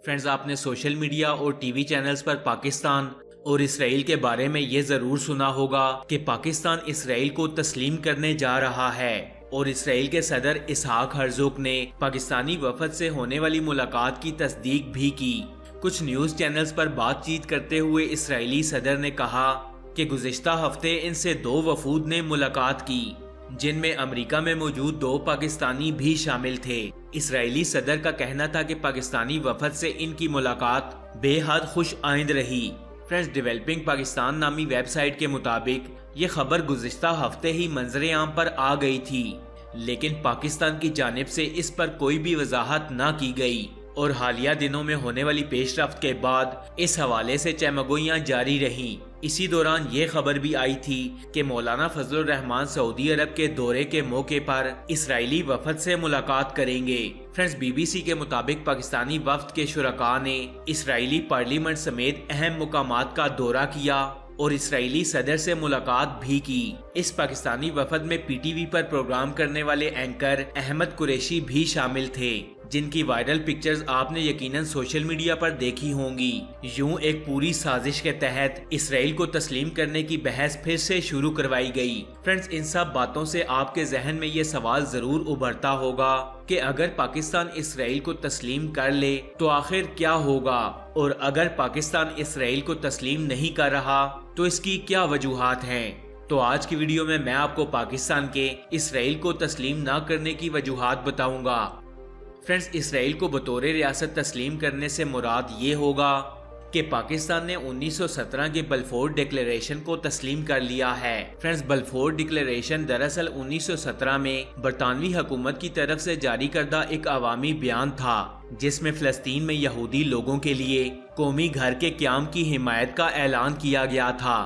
Friends, آپ نے social media اور ٹی وی چینلز پر پاکستان اور اسرائیل کے بارے میں یہ ضرور سنا ہوگا کہ پاکستان اسرائیل کو تسلیم کرنے جا رہا ہے، اور اسرائیل کے صدر اسحاق ہرزوگ نے پاکستانی وفد سے ہونے والی ملاقات کی تصدیق بھی کی۔ کچھ نیوز چینلز پر بات چیت کرتے ہوئے اسرائیلی صدر نے کہا کہ گزشتہ ہفتے ان سے 2 وفود نے ملاقات کی، جن میں امریکہ میں موجود 2 پاکستانی بھی شامل تھے۔ اسرائیلی صدر کا کہنا تھا کہ پاکستانی وفد سے ان کی ملاقات بے حد خوش آئند رہی۔ فرینڈز، ڈیولپنگ پاکستان نامی ویب سائٹ کے مطابق یہ خبر گزشتہ ہفتے ہی منظر عام پر آ گئی تھی، لیکن پاکستان کی جانب سے اس پر کوئی بھی وضاحت نہ کی گئی، اور حالیہ دنوں میں ہونے والی پیش رفت کے بعد اس حوالے سے چہمگوئیاں جاری رہیں۔ اسی دوران یہ خبر بھی آئی تھی کہ مولانا فضل الرحمان سعودی عرب کے دورے کے موقع پر اسرائیلی وفد سے ملاقات کریں گے۔ فرینڈز، بی بی سی کے مطابق پاکستانی وفد کے شرکاء نے اسرائیلی پارلیمنٹ سمیت اہم مقامات کا دورہ کیا اور اسرائیلی صدر سے ملاقات بھی کی۔ اس پاکستانی وفد میں پی ٹی وی پر پروگرام کرنے والے اینکر احمد قریشی بھی شامل تھے، جن کی وائرل پکچرز آپ نے یقیناً سوشل میڈیا پر دیکھی ہوں گی۔ یوں ایک پوری سازش کے تحت اسرائیل کو تسلیم کرنے کی بحث پھر سے شروع کروائی گئی۔ فرینڈز، ان سب باتوں سے آپ کے ذہن میں یہ سوال ضرور ابھرتا ہوگا کہ اگر پاکستان اسرائیل کو تسلیم کر لے تو آخر کیا ہوگا، اور اگر پاکستان اسرائیل کو تسلیم نہیں کر رہا تو اس کی کیا وجوہات ہیں۔ تو آج کی ویڈیو میں آپ کو پاکستان کے اسرائیل کو تسلیم نہ کرنے کی وجوہات بتاؤں گا۔ فرینڈز، اسرائیل کو بطور ریاست تسلیم کرنے سے مراد یہ ہوگا کہ پاکستان نے 1917 کے بلفور ڈکلیریشن کو تسلیم کر لیا ہے۔ فرینڈز، بلفور ڈکلیریشن دراصل 1917 میں برطانوی حکومت کی طرف سے جاری کردہ ایک عوامی بیان تھا، جس میں فلسطین میں یہودی لوگوں کے لیے قومی گھر کے قیام کی حمایت کا اعلان کیا گیا تھا۔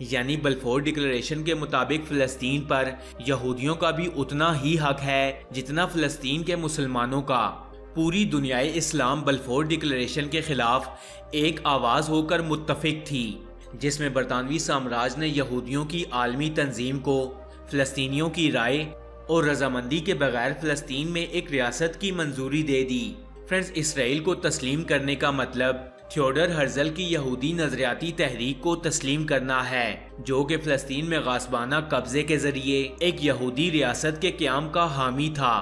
یعنی بلفور ڈکلیریشن کے مطابق فلسطین پر یہودیوں کا بھی اتنا ہی حق ہے جتنا فلسطین کے مسلمانوں کا۔ پوری دنیائے اسلام بلفور ڈکلیریشن کے خلاف ایک آواز ہو کر متفق تھی، جس میں برطانوی سامراج نے یہودیوں کی عالمی تنظیم کو فلسطینیوں کی رائے اور رضامندی کے بغیر فلسطین میں ایک ریاست کی منظوری دے دی۔ فرینڈز، اسرائیل کو تسلیم کرنے کا مطلب تھیوڈر ہرزل کی یہودی نظریاتی تحریک کو تسلیم کرنا ہے، جو کہ فلسطین میں غاصبانہ قبضے کے ذریعے ایک یہودی ریاست کے قیام کا حامی تھا۔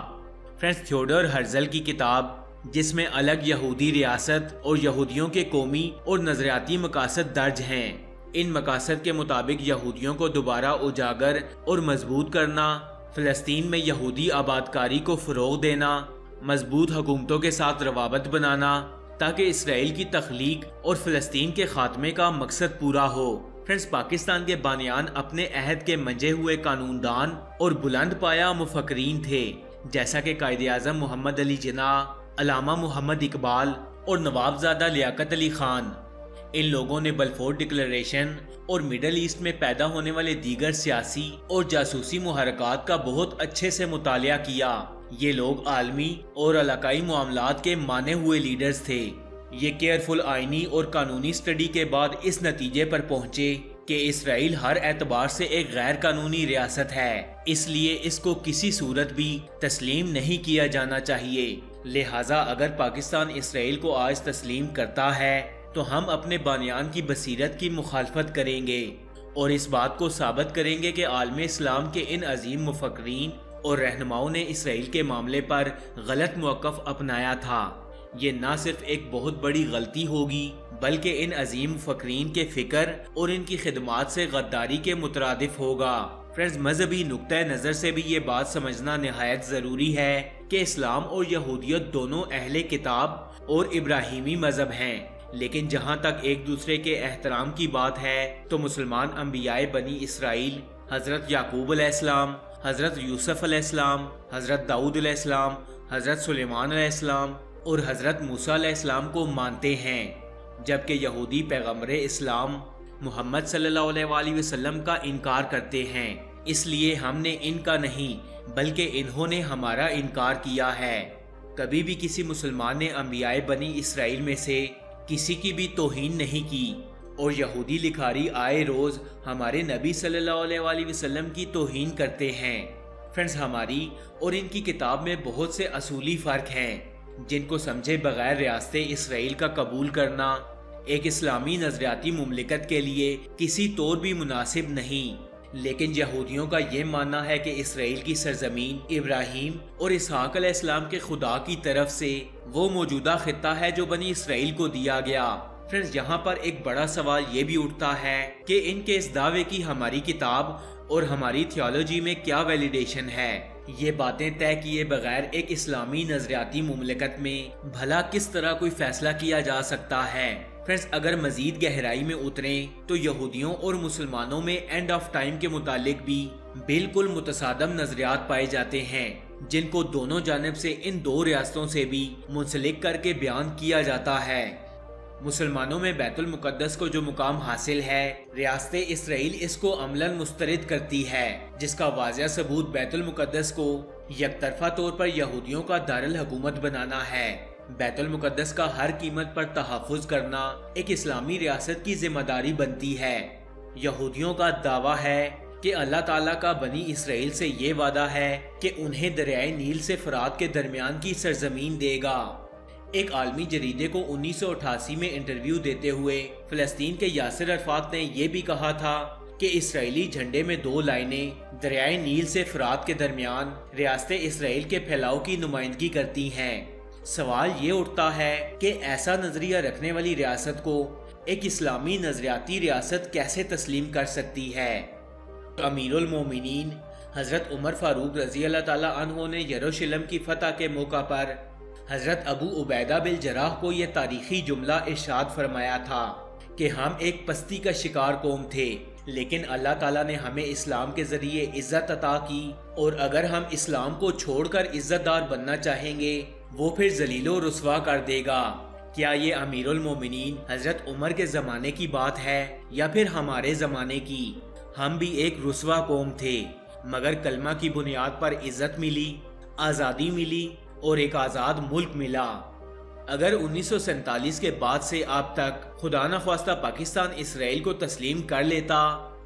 فرینڈز، تھیوڈر ہرزل کی کتاب، جس میں الگ یہودی ریاست اور یہودیوں کے قومی اور نظریاتی مقاصد درج ہیں، ان مقاصد کے مطابق یہودیوں کو دوبارہ اجاگر اور مضبوط کرنا، فلسطین میں یہودی آبادکاری کو فروغ دینا، مضبوط حکومتوں کے ساتھ روابط بنانا تاکہ اسرائیل کی تخلیق اور فلسطین کے خاتمے کا مقصد پورا ہو۔ فرینڈز، پاکستان کے بانیان اپنے عہد کے منجے ہوئے قانون دان اور بلند پایہ مفکرین تھے، جیسا کہ قائد اعظم محمد علی جناح، علامہ محمد اقبال اور نوابزادہ لیاقت علی خان۔ ان لوگوں نے بلفور ڈکلیریشن اور مڈل ایسٹ میں پیدا ہونے والے دیگر سیاسی اور جاسوسی محرکات کا بہت اچھے سے مطالعہ کیا۔ یہ لوگ عالمی اور علاقائی معاملات کے مانے ہوئے لیڈرز تھے۔ یہ کیئرفل آئینی اور قانونی سٹڈی کے بعد اس نتیجے پر پہنچے کہ اسرائیل ہر اعتبار سے ایک غیر قانونی ریاست ہے، اس لیے اس کو کسی صورت بھی تسلیم نہیں کیا جانا چاہیے۔ لہٰذا اگر پاکستان اسرائیل کو آج تسلیم کرتا ہے تو ہم اپنے بانیان کی بصیرت کی مخالفت کریں گے، اور اس بات کو ثابت کریں گے کہ عالم اسلام کے ان عظیم مفکرین اور رہنماؤں نے اسرائیل کے معاملے پر غلط موقف اپنایا تھا۔ یہ نہ صرف ایک بہت بڑی غلطی ہوگی بلکہ ان عظیم مفکرین کے فکر اور ان کی خدمات سے غداری کے مترادف ہوگا۔ فرینڈز، مذہبی نقطۂ نظر سے بھی یہ بات سمجھنا نہایت ضروری ہے کہ اسلام اور یہودیت دونوں اہل کتاب اور ابراہیمی مذہب ہیں، لیکن جہاں تک ایک دوسرے کے احترام کی بات ہے تو مسلمان انبیاء بنی اسرائیل، حضرت یعقوب علیہ السلام، حضرت یوسف علیہ السلام، حضرت داؤد علیہ السلام، حضرت سلیمان علیہ السلام اور حضرت موسیٰ علیہ السلام کو مانتے ہیں، جبکہ یہودی پیغمبر اسلام محمد صلی اللہ علیہ وآلہ وسلم کا انکار کرتے ہیں۔ اس لیے ہم نے ان کا نہیں بلکہ انہوں نے ہمارا انکار کیا ہے۔ کبھی بھی کسی مسلمان نے انبیاء بنی اسرائیل میں سے کسی کی بھی توہین نہیں کی، اور یہودی لکھاری آئے روز ہمارے نبی صلی اللہ علیہ وآلہ وسلم کی توہین کرتے ہیں۔ فرینڈز، ہماری اور ان کی کتاب میں بہت سے اصولی فرق ہیں، جن کو سمجھے بغیر ریاست اسرائیل کا قبول کرنا ایک اسلامی نظریاتی مملکت کے لیے کسی طور بھی مناسب نہیں۔ لیکن یہودیوں کا یہ ماننا ہے کہ اسرائیل کی سرزمین ابراہیم اور اسحاق علیہ السلام کے خدا کی طرف سے وہ موجودہ خطہ ہے جو بنی اسرائیل کو دیا گیا۔ فرینڈز، یہاں پر ایک بڑا سوال یہ بھی اٹھتا ہے کہ ان کے اس دعوے کی ہماری کتاب اور ہماری تھیولوجی میں کیا ویلیڈیشن ہے؟ یہ باتیں طے کیے بغیر ایک اسلامی نظریاتی مملکت میں بھلا کس طرح کوئی فیصلہ کیا جا سکتا ہے؟ فرینڈز، اگر مزید گہرائی میں اتریں تو یہودیوں اور مسلمانوں میں اینڈ آف ٹائم کے متعلق بھی بالکل متصادم نظریات پائے جاتے ہیں، جن کو دونوں جانب سے ان دو ریاستوں سے بھی منسلک کر کے بیان کیا جاتا ہے۔ مسلمانوں میں بیت المقدس کو جو مقام حاصل ہے، ریاست اسرائیل اس کو عملاً مسترد کرتی ہے، جس کا واضح ثبوت بیت المقدس کو یک طرفہ طور پر یہودیوں کا دارالحکومت بنانا ہے۔ بیت المقدس کا ہر قیمت پر تحفظ کرنا ایک اسلامی ریاست کی ذمہ داری بنتی ہے۔ یہودیوں کا دعویٰ ہے کہ اللہ تعالیٰ کا بنی اسرائیل سے یہ وعدہ ہے کہ انہیں دریائے نیل سے فرات کے درمیان کی سرزمین دے گا۔ ایک عالمی جریدے کو 1988 میں انٹرویو دیتے ہوئے فلسطین کے یاسر عرفات نے یہ بھی کہا تھا کہ اسرائیلی جھنڈے میں 2 لائنیں دریائے نیل سے فرات کے درمیان ریاست اسرائیل کے پھیلاؤ کی نمائندگی کرتی ہیں۔ سوال یہ اٹھتا ہے کہ ایسا نظریہ رکھنے والی ریاست کو ایک اسلامی نظریاتی ریاست کیسے تسلیم کر سکتی ہے؟ امیر المومنین حضرت عمر فاروق رضی اللہ تعالیٰ عنہ نے یروشلم کی فتح کے موقع پر حضرت ابو عبیدہ بن جراح کو یہ تاریخی جملہ ارشاد فرمایا تھا کہ ہم ایک پستی کا شکار قوم تھے، لیکن اللہ تعالیٰ نے ہمیں اسلام کے ذریعے عزت عطا کی، اور اگر ہم اسلام کو چھوڑ کر عزت دار بننا چاہیں گے وہ پھر ذلیل و رسوا کر دے گا۔ کیا یہ امیر المومنین حضرت عمر کے زمانے کی بات ہے یا پھر ہمارے زمانے کی؟ ہم بھی ایک رسوا قوم تھے، مگر کلمہ کی بنیاد پر عزت ملی، آزادی ملی اور ایک آزاد ملک ملا۔ اگر 1947 کے بعد سے اب تک خدا نخواستہ پاکستان اسرائیل کو تسلیم کر لیتا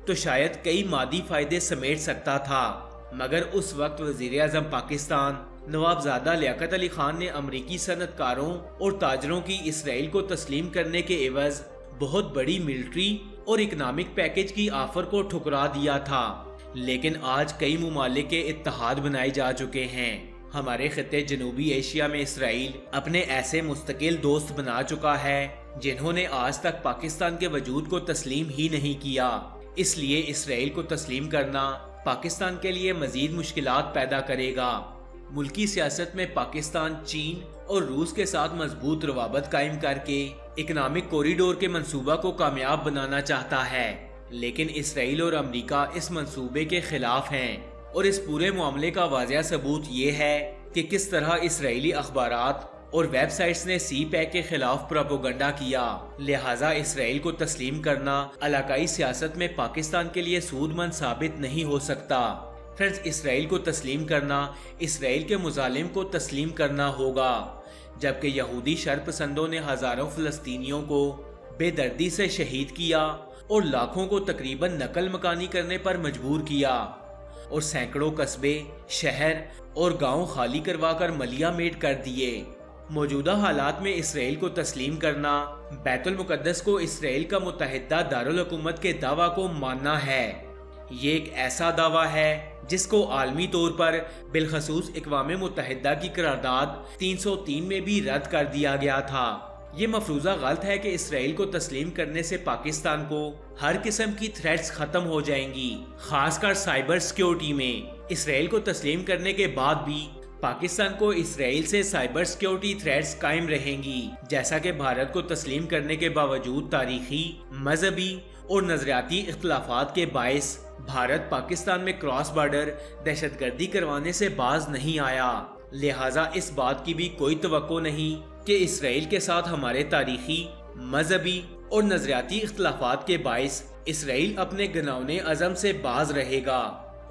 تو شاید کئی مادی فائدے سمیٹ سکتا تھا، مگر اس وقت وزیر اعظم پاکستان نوابزادہ لیاقت علی خان نے امریکی صنعت کاروں اور تاجروں کی اسرائیل کو تسلیم کرنے کے عوض بہت بڑی ملٹری اور اکنامک پیکج کی آفر کو ٹھکرا دیا تھا۔ لیکن آج کئی ممالک کے اتحاد بنائے جا چکے ہیں۔ ہمارے خطے جنوبی ایشیا میں اسرائیل اپنے ایسے مستقل دوست بنا چکا ہے جنہوں نے آج تک پاکستان کے وجود کو تسلیم ہی نہیں کیا۔ اس لیے اسرائیل کو تسلیم کرنا پاکستان کے لیے مزید مشکلات پیدا کرے گا۔ ملکی سیاست میں پاکستان چین اور روس کے ساتھ مضبوط روابط قائم کر کے اکنامک کوریڈور کے منصوبہ کو کامیاب بنانا چاہتا ہے، لیکن اسرائیل اور امریکہ اس منصوبے کے خلاف ہیں، اور اس پورے معاملے کا واضح ثبوت یہ ہے کہ کس طرح اسرائیلی اخبارات اور ویب سائٹس نے سی پیک کے خلاف پروپیگنڈا کیا۔ لہٰذا اسرائیل کو تسلیم کرنا علاقائی سیاست میں پاکستان کے لیے سود مند ثابت نہیں ہو سکتا۔ فرینڈز، اسرائیل کو تسلیم کرنا اسرائیل کے مظالم کو تسلیم کرنا ہوگا، جبکہ یہودی شر پسندوں نے ہزاروں فلسطینیوں کو بے دردی سے شہید کیا اور لاکھوں کو تقریباً نقل مکانی کرنے پر مجبور کیا، اور سینکڑوں قصبے، شہر اور گاؤں خالی کروا کر ملیا میٹ کر دیے۔ موجودہ حالات میں اسرائیل کو تسلیم کرنا بیت المقدس کو اسرائیل کا متحدہ دارالحکومت کے دعویٰ کو ماننا ہے۔ یہ ایک ایسا دعویٰ ہے جس کو عالمی طور پر بالخصوص اقوام متحدہ کی قرارداد 303 میں بھی رد کر دیا گیا تھا۔ یہ مفروضہ غلط ہے کہ اسرائیل کو تسلیم کرنے سے پاکستان کو ہر قسم کی تھریٹس ختم ہو جائیں گی، خاص کر سائبر سیکیورٹی میں۔ اسرائیل کو تسلیم کرنے کے بعد بھی پاکستان کو اسرائیل سے سائبر سیکیورٹی تھریٹس قائم رہیں گی، جیسا کہ بھارت کو تسلیم کرنے کے باوجود تاریخی، مذہبی اور نظریاتی اختلافات کے باعث بھارت پاکستان میں کراس بارڈر دہشت گردی کروانے سے باز نہیں آیا۔ لہٰذا اس بات کی بھی کوئی توقع نہیں کہ اسرائیل کے ساتھ ہمارے تاریخی، مذہبی اور نظریاتی اختلافات کے باعث اسرائیل اپنے گناؤنے عزم سے باز رہے گا۔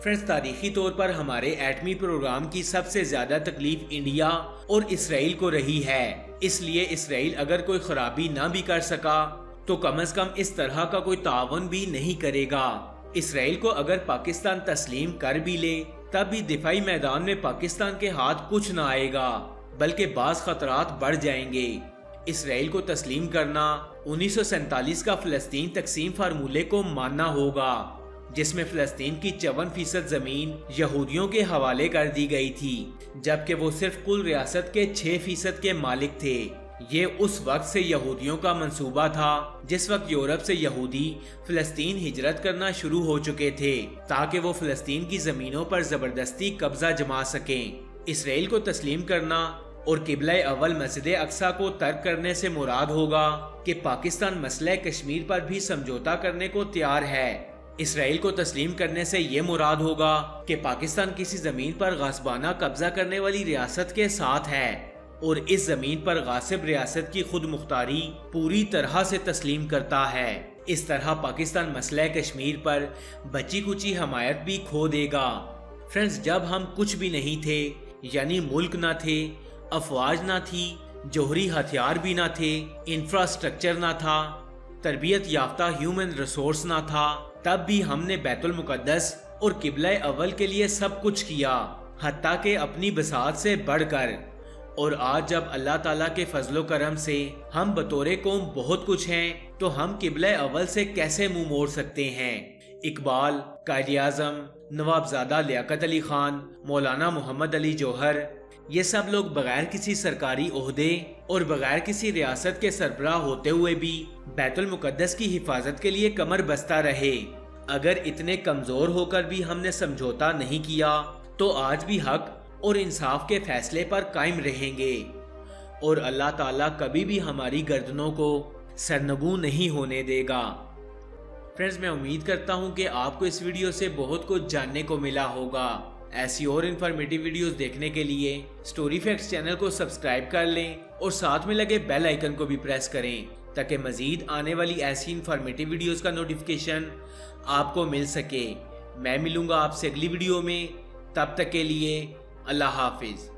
فرینڈز، تاریخی طور پر ہمارے ایٹمی پروگرام کی سب سے زیادہ تکلیف انڈیا اور اسرائیل کو رہی ہے، اس لیے اسرائیل اگر کوئی خرابی نہ بھی کر سکا تو کم از کم اس طرح کا کوئی تعاون بھی نہیں کرے گا۔ اسرائیل کو اگر پاکستان تسلیم کر بھی لے تب بھی دفاعی میدان میں پاکستان کے ہاتھ کچھ نہ آئے گا۔ بلکہ بعض خطرات بڑھ جائیں گے۔ اسرائیل کو تسلیم کرنا 1947 کا فلسطین تقسیم فارمولے کو ماننا ہوگا، جس میں فلسطین کی 54% زمین یہودیوں کے حوالے کر دی گئی تھی، جبکہ وہ صرف کل ریاست کے 6% کے مالک تھے۔ یہ اس وقت سے یہودیوں کا منصوبہ تھا جس وقت یورپ سے یہودی فلسطین ہجرت کرنا شروع ہو چکے تھے تاکہ وہ فلسطین کی زمینوں پر زبردستی قبضہ جما سکیں۔ اسرائیل کو تسلیم کرنا اور قبلہ اول مسجد اقصی کو ترک کرنے سے مراد ہوگا کہ پاکستان مسئلہ کشمیر پر بھی سمجھوتا کرنے کو تیار ہے۔ اسرائیل کو تسلیم کرنے سے یہ مراد ہوگا کہ پاکستان کسی زمین پر غصبانہ قبضہ کرنے والی ریاست کے ساتھ ہے اور اس زمین پر غاصب ریاست کی خود مختاری پوری طرح سے تسلیم کرتا ہے۔ اس طرح پاکستان مسئلہ کشمیر پر بچی کچی حمایت بھی کھو دے گا۔ فرینڈز، جب ہم کچھ بھی نہیں تھے، یعنی ملک نہ تھے، افواج نہ تھی، جوہری ہتھیار بھی نہ تھے، انفراسٹرکچر نہ تھا، تربیت یافتہ ہیومن ریسورس نہ تھا، تب بھی ہم نے بیت المقدس اور قبلہ اول کے لیے سب کچھ کیا، حتیٰ کہ اپنی بساط سے بڑھ کر۔ اور آج جب اللہ تعالیٰ کے فضل و کرم سے ہم بطور قوم بہت کچھ ہیں، تو ہم قبلہ اول سے کیسے منہ موڑ سکتے ہیں؟ اقبال، قائد اعظم، نواب زادہ لیاقت علی خان، مولانا محمد علی جوہر، یہ سب لوگ بغیر کسی سرکاری عہدے اور بغیر کسی ریاست کے سربراہ ہوتے ہوئے بھی بیت المقدس کی حفاظت کے لیے کمر بستہ رہے۔ اگر اتنے کمزور ہو کر بھی ہم نے سمجھوتا نہیں کیا تو آج بھی حق اور انصاف کے فیصلے پر قائم رہیں گے، اور اللہ تعالیٰ کبھی بھی ہماری گردنوں کو سرنگوں نہیں ہونے دے گا۔ فرینڈز، میں امید کرتا ہوں کہ آپ کو اس ویڈیو سے بہت کچھ جاننے کو ملا ہوگا۔ ایسی اور انفارمیٹیو ویڈیوز دیکھنے کے لیے سٹوری فیکٹس چینل کو سبسکرائب کر لیں اور ساتھ میں لگے بیل آئیکن کو بھی پریس کریں تاکہ مزید آنے والی ایسی انفارمیٹیو ویڈیوز کا نوٹیفیکیشن آپ کو مل سکے۔ میں ملوں گا آپ سے اگلی ویڈیو میں، تب تک کے لیے اللہ حافظ۔